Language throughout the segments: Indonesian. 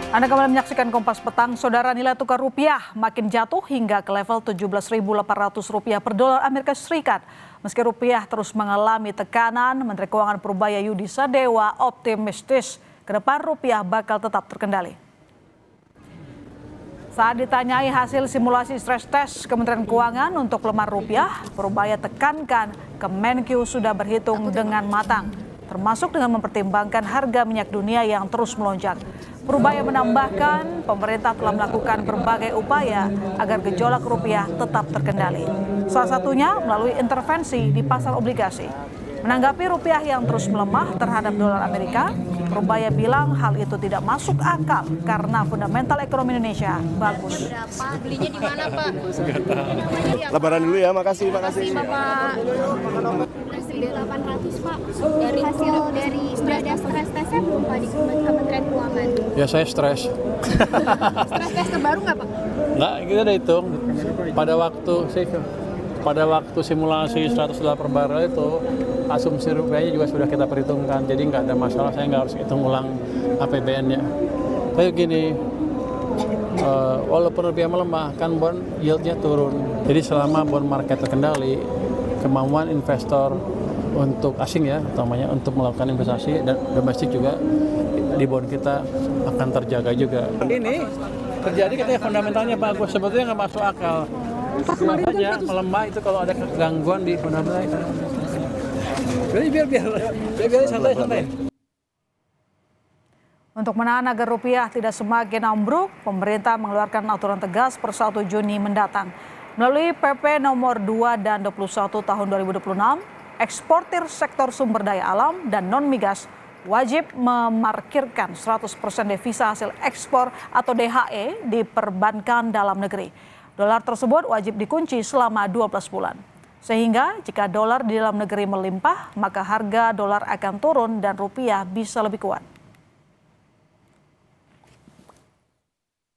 Anda kembali menyaksikan Kompas Petang. Saudara, nilai tukar rupiah makin jatuh hingga ke level Rp17.800 per dolar Amerika Serikat. Meski rupiah terus mengalami tekanan, Menteri Keuangan Purbaya Yudi Sadewa optimistis ke depan rupiah bakal tetap terkendali. Saat ditanyai hasil simulasi stres tes Kementerian Keuangan untuk pelemahan rupiah, Purbaya tekankan Kemenkeu sudah berhitung dengan matang, termasuk dengan mempertimbangkan harga minyak dunia yang terus melonjak. Purbaya menambahkan pemerintah telah melakukan berbagai upaya agar gejolak rupiah tetap terkendali. Salah satunya melalui intervensi di pasar obligasi. Menanggapi rupiah yang terus melemah terhadap dolar Amerika, Purbaya bilang hal itu tidak masuk akal karena fundamental ekonomi Indonesia bagus. Belinya di mana, Pak? Lebaran dulu ya, makasih. Bapak. 800, Pak. Dari hasil dari sudah stres tesnya belum Pak di Kementerian Keuangan? Ya saya stres. Stres tes terbaru nggak, Pak? Nggak, kita udah hitung. Pada waktu simulasi 100 dolar per barrel itu, asumsi rupiahnya juga sudah kita perhitungkan. Jadi nggak ada masalah, saya nggak harus hitung ulang APBN-nya. Tapi gini, walaupun rupiah melemah, kan bond yield-nya turun. Jadi selama bond market terkendali, kemampuan investor untuk asing ya, utamanya untuk melakukan investasi dan domestik juga di bond kita akan terjaga juga. Ini terjadi katanya fundamentalnya bagus, sebetulnya nggak masuk akal. Saja melemah itu kalau ada gangguan di fundamental. Jadi biar santai. Untuk menahan agar rupiah tidak semakin ambruk, pemerintah mengeluarkan aturan tegas per 1 Juni mendatang. Melalui PP nomor 2 dan 21 tahun 2026, eksportir sektor sumber daya alam dan non-migas wajib memarkirkan 100% devisa hasil ekspor atau DHE diperbankan dalam negeri. Dolar tersebut wajib dikunci selama 12 bulan. Sehingga jika dolar di dalam negeri melimpah, maka harga dolar akan turun dan rupiah bisa lebih kuat.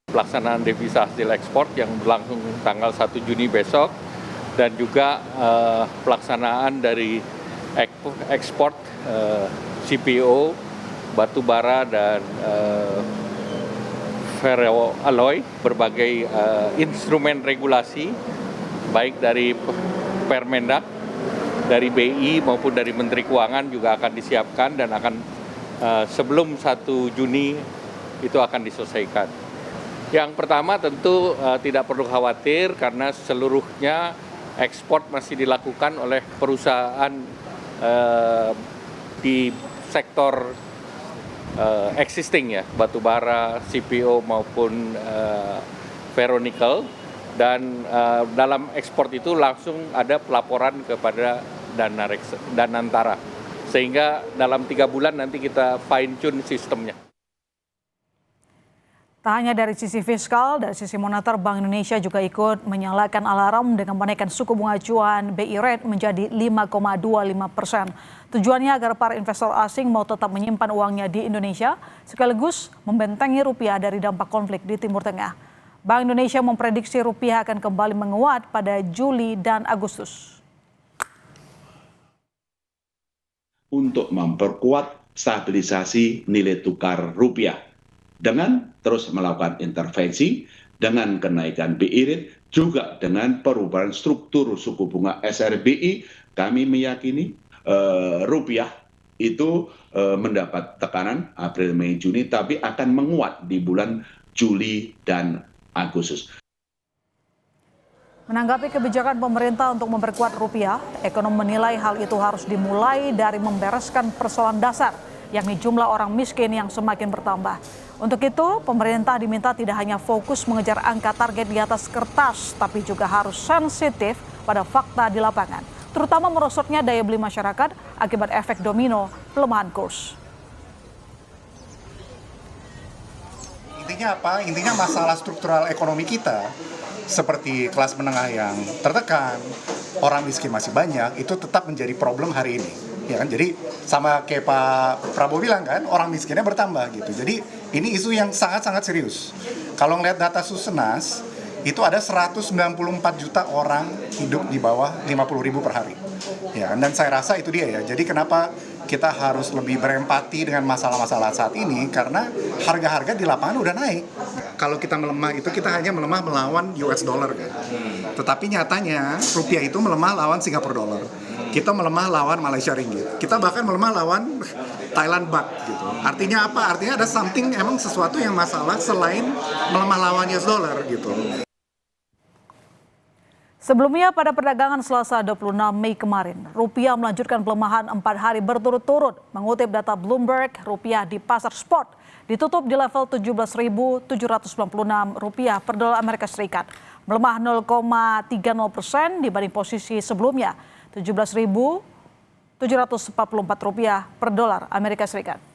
Pelaksanaan devisa hasil ekspor yang berlangsung tanggal 1 Juni besok dan juga pelaksanaan dari ekspor CPO, batu bara dan ferroalloy, berbagai instrumen regulasi baik dari Permendak, dari BI maupun dari Menteri Keuangan juga akan disiapkan dan akan sebelum 1 Juni itu akan diselesaikan. Yang pertama tentu tidak perlu khawatir karena seluruhnya ekspor masih dilakukan oleh perusahaan di sektor existing ya, batu bara, CPO maupun ferronikel, dan dalam ekspor itu langsung ada pelaporan kepada Danantara, sehingga dalam 3 bulan nanti kita fine tune sistemnya. Tak hanya dari sisi fiskal, dari sisi moneter, Bank Indonesia juga ikut menyalakan alarm dengan menaikkan suku bunga acuan BI rate menjadi 5,25%. Tujuannya agar para investor asing mau tetap menyimpan uangnya di Indonesia, sekaligus membentengi rupiah dari dampak konflik di Timur Tengah. Bank Indonesia memprediksi rupiah akan kembali menguat pada Juli dan Agustus. Untuk memperkuat stabilisasi nilai tukar rupiah dengan terus melakukan intervensi, dengan kenaikan BI rate, juga dengan perubahan struktur suku bunga SRBI, kami meyakini rupiah itu mendapat tekanan April, Mei, Juni, tapi akan menguat di bulan Juli dan Agustus. Menanggapi kebijakan pemerintah untuk memperkuat rupiah, ekonom menilai hal itu harus dimulai dari membereskan persoalan dasar, yakni jumlah orang miskin yang semakin bertambah. Untuk itu, pemerintah diminta tidak hanya fokus mengejar angka target di atas kertas, tapi juga harus sensitif pada fakta di lapangan, terutama merosotnya daya beli masyarakat akibat efek domino pelemahan kurs. Intinya apa? Intinya masalah struktural ekonomi kita, seperti kelas menengah yang tertekan, orang miskin masih banyak, itu tetap menjadi problem hari ini. Ya kan? Jadi sama kayak Pak Prabowo bilang kan, orang miskinnya bertambah gitu. Jadi ini isu yang sangat-sangat serius. Kalau ngeliat data Susenas, itu ada 194 juta orang hidup di bawah 50.000 per hari. Ya, dan saya rasa itu dia ya. Jadi kenapa kita harus lebih berempati dengan masalah-masalah saat ini karena harga-harga di lapangan udah naik. Kalau kita melemah itu kita hanya melemah melawan US dollar kan. Tetapi nyatanya rupiah itu melemah lawan Singapore dollar. Kita melemah lawan Malaysia ringgit. Kita bahkan melemah lawan Thailand baht gitu. Artinya apa? Artinya ada something emang sesuatu yang masalah selain melemah lawan US dollar gitu. Sebelumnya pada perdagangan Selasa 26 Mei kemarin, rupiah melanjutkan pelemahan 4 hari berturut-turut. Mengutip data Bloomberg, rupiah di pasar spot ditutup di level 17.796 rupiah per dolar Amerika Serikat, melemah 0,30% dibanding posisi sebelumnya, 17.744 rupiah per dolar Amerika Serikat.